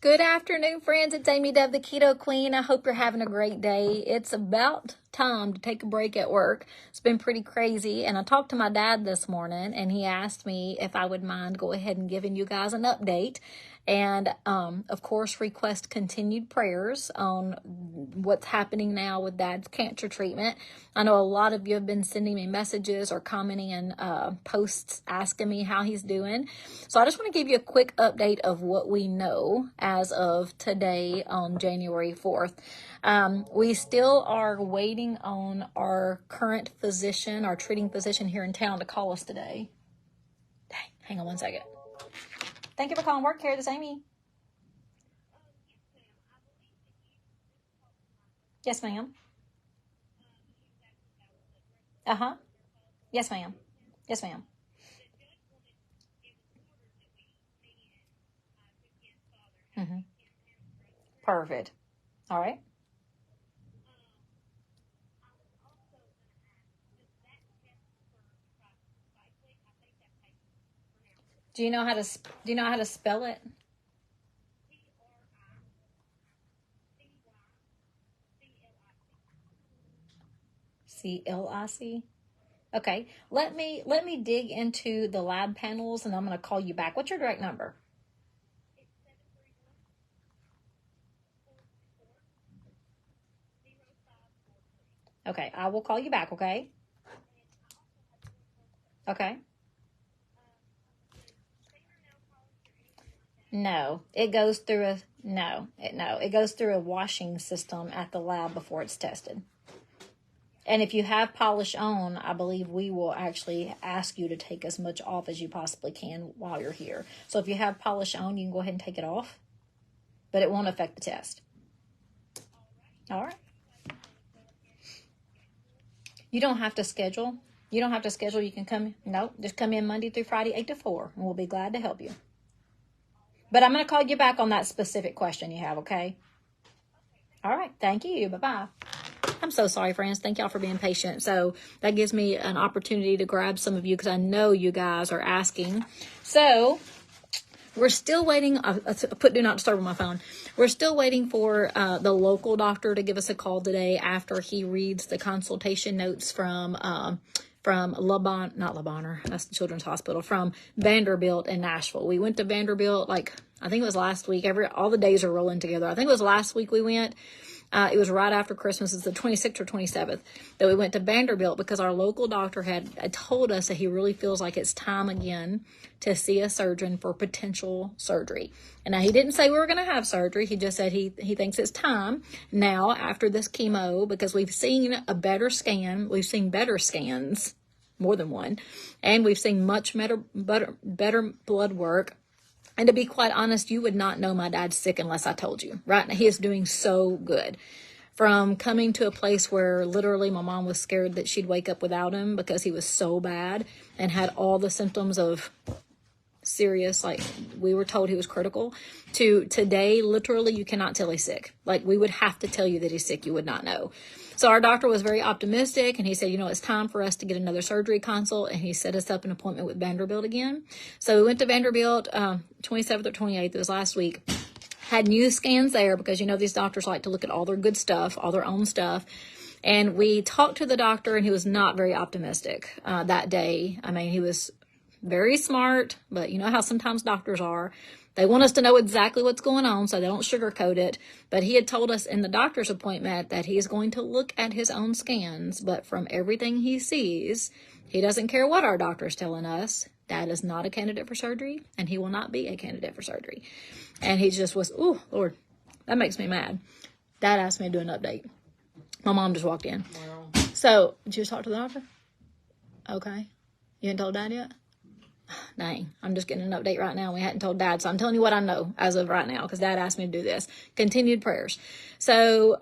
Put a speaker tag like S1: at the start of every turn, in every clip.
S1: Good afternoon, friends. It's Amy Dove, the Keto Queen. I hope you're having a great day. It's about time to take a break at work. It's been pretty crazy, and I talked to my dad this morning, and he asked me if I would mind go ahead and giving you guys an update. And, of course, request continued prayers on what's happening now with Dad's cancer treatment. I know a lot of you have been sending me messages or commenting in posts asking me how he's doing. So I just want to give you a quick update of what we know as of today on January 4th. We still are waiting on our current physician, our treating physician here in town to call us today. Dang, hang on one second. Thank you for calling work here. This is Amy. Yes, ma'am. Uh-huh. Yes, ma'am. Yes, ma'am. Mm-hmm. Perfect. All right. Do you know how to spell it? CLIC. Okay. Let me dig into the lab panels and I'm going to call you back. What's your direct number? Okay. I will call you back, okay? Okay. No, it goes through it goes through a washing system at the lab before it's tested. And if you have polish on, I believe we will actually ask you to take as much off as you possibly can while you're here. So if you have polish on, you can go ahead and take it off, but it won't affect the test. All right. You don't have to schedule. You don't have to schedule. You can come. No, just come in Monday through Friday, 8 to 4, and we'll be glad to help you. But I'm going to call you back on that specific question you have, okay? All right. Thank you. Bye-bye. I'm so sorry, friends. Thank y'all for being patient. So that gives me an opportunity to grab some of you because I know you guys are asking. So we're still waiting. I put do not disturb on my phone. We're still waiting for the local doctor to give us a call today after he reads the consultation notes from not Le Bonheur, that's the Children's Hospital, from Vanderbilt in Nashville. We went to Vanderbilt, I think it was last week. All the days are rolling together. I think it was last week we went. It was right after Christmas. It's the 26th or 27th that we went to Vanderbilt because our local doctor had told us that he really feels like it's time again to see a surgeon for potential surgery. And now he didn't say we were going to have surgery. He just said he thinks it's time now after this chemo because we've seen a better scan. We've seen better scans, more than one, and we've seen much better blood work. And to be quite honest, you would not know my dad's sick unless I told you, right? He is doing so good. From coming to a place where literally my mom was scared that she'd wake up without him because he was so bad and had all the symptoms of serious, we were told he was critical, to today, literally you cannot tell he's sick. We would have to tell you that he's sick. You would not know. So our doctor was very optimistic and he said, it's time for us to get another surgery consult, and he set us up an appointment with Vanderbilt again. So we went to Vanderbilt 27th or 28th, it was last week. Had new scans there because these doctors like to look at all their good stuff, all their own stuff. And we talked to the doctor and he was not very optimistic that day. I mean, he was very smart, but you know how sometimes doctors are. They want us to know exactly what's going on, so they don't sugarcoat it. But he had told us in the doctor's appointment that he is going to look at his own scans, but from everything he sees, he doesn't care what our doctor's telling us. Dad is not a candidate for surgery, and he will not be a candidate for surgery. And he just was, oh, Lord, that makes me mad. Dad asked me to do an update. My mom just walked in. Wow. So, did you just talk to the doctor? Okay. You hadn't told Dad yet? Dang, I'm just getting an update right now. We hadn't told Dad, so I'm telling you what I know as of right now because Dad asked me to do this. Continued prayers. So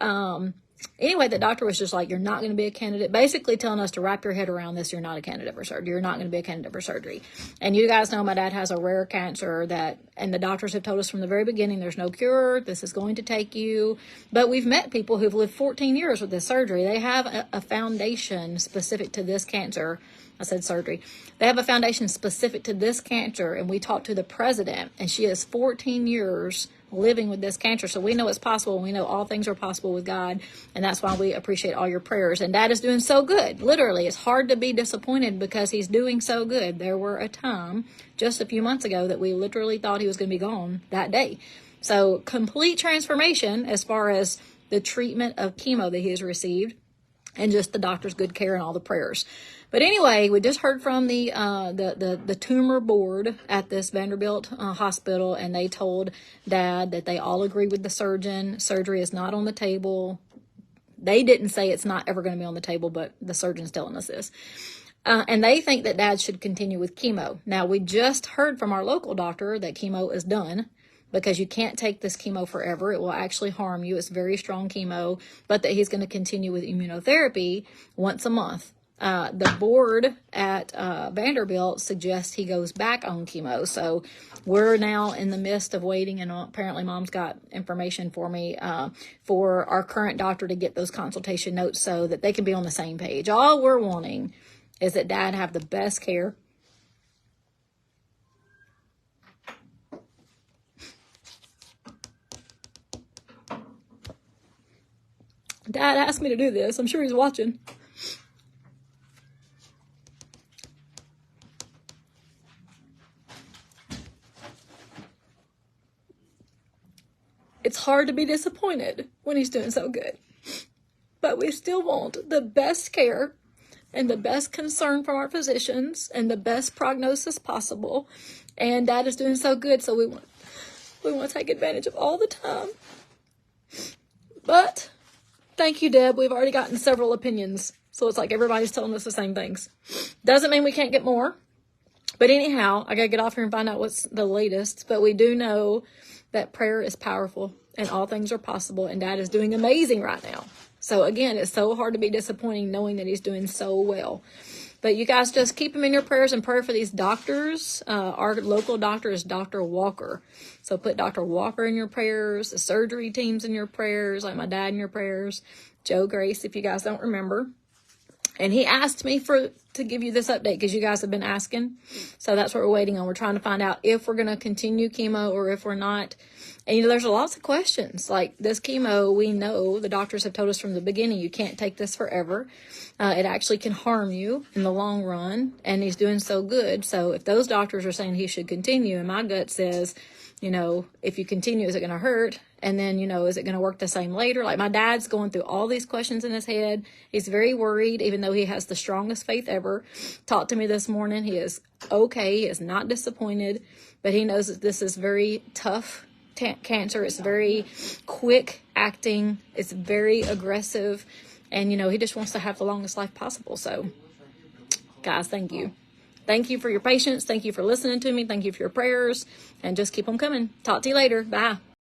S1: anyway, the doctor was just like, you're not going to be a candidate, basically telling us to wrap your head around this. You're not a candidate for surgery. You're not going to be a candidate for surgery. And you guys know my dad has a rare cancer and the doctors have told us from the very beginning, there's no cure. This is going to take you. But we've met people who've lived 14 years with this surgery. They have a foundation specific to this cancer I said surgery. They have a foundation specific to this cancer, and we talked to the president, and she has 14 years living with this cancer. So we know it's possible. We know all things are possible with God, and that's why we appreciate all your prayers. And Dad is doing so good. Literally, it's hard to be disappointed because he's doing so good. There were a time just a few months ago that we literally thought he was going to be gone that day. So complete transformation as far as the treatment of chemo that he has received, and just the doctor's good care and all the prayers. But anyway, we just heard from the tumor board at this Vanderbilt hospital, and they told Dad that they all agree with the surgeon. Surgery is not on the table. They didn't say it's not ever going to be on the table, but the surgeon's telling us this. And they think that Dad should continue with chemo. Now, we just heard from our local doctor that chemo is done, because you can't take this chemo forever. It will actually harm you. It's very strong chemo, but that he's going to continue with immunotherapy once a month. The board at Vanderbilt suggests he goes back on chemo. So we're now in the midst of waiting, and apparently Mom's got information for me for our current doctor to get those consultation notes so that they can be on the same page. All we're wanting is that Dad have the best care. Dad asked me to do this. I'm sure he's watching. It's hard to be disappointed when he's doing so good. But we still want the best care and the best concern from our physicians and the best prognosis possible. And Dad is doing so good, so we want to take advantage of all the time. But thank you, Deb. We've already gotten several opinions. So it's like everybody's telling us the same things. Doesn't mean we can't get more. But anyhow, I got to get off here and find out what's the latest. But we do know that prayer is powerful and all things are possible. And Dad is doing amazing right now. So again, it's so hard to be disappointing knowing that he's doing so well. But you guys just keep him in your prayers and pray for these doctors. Our local doctor is Dr. Walker. So put Dr. Walker in your prayers, the surgery teams in your prayers, like my dad in your prayers, Joe Grace, if you guys don't remember. And he asked me to give you this update because you guys have been asking. So that's what we're waiting on. We're trying to find out if we're going to continue chemo or if we're not. And, there's lots of questions. Like this chemo, we know the doctors have told us from the beginning, you can't take this forever. It actually can harm you in the long run. And he's doing so good. So if those doctors are saying he should continue, and my gut says, if you continue, is it going to hurt? And then, is it going to work the same later? Like my dad's going through all these questions in his head. He's very worried, even though he has the strongest faith ever. Talked to me this morning. He is okay. He is not disappointed, but he knows that this is very tough cancer. It's very quick acting. It's very aggressive. And, he just wants to have the longest life possible. So, guys, thank you. Thank you for your patience. Thank you for listening to me. Thank you for your prayers. And just keep them coming. Talk to you later. Bye.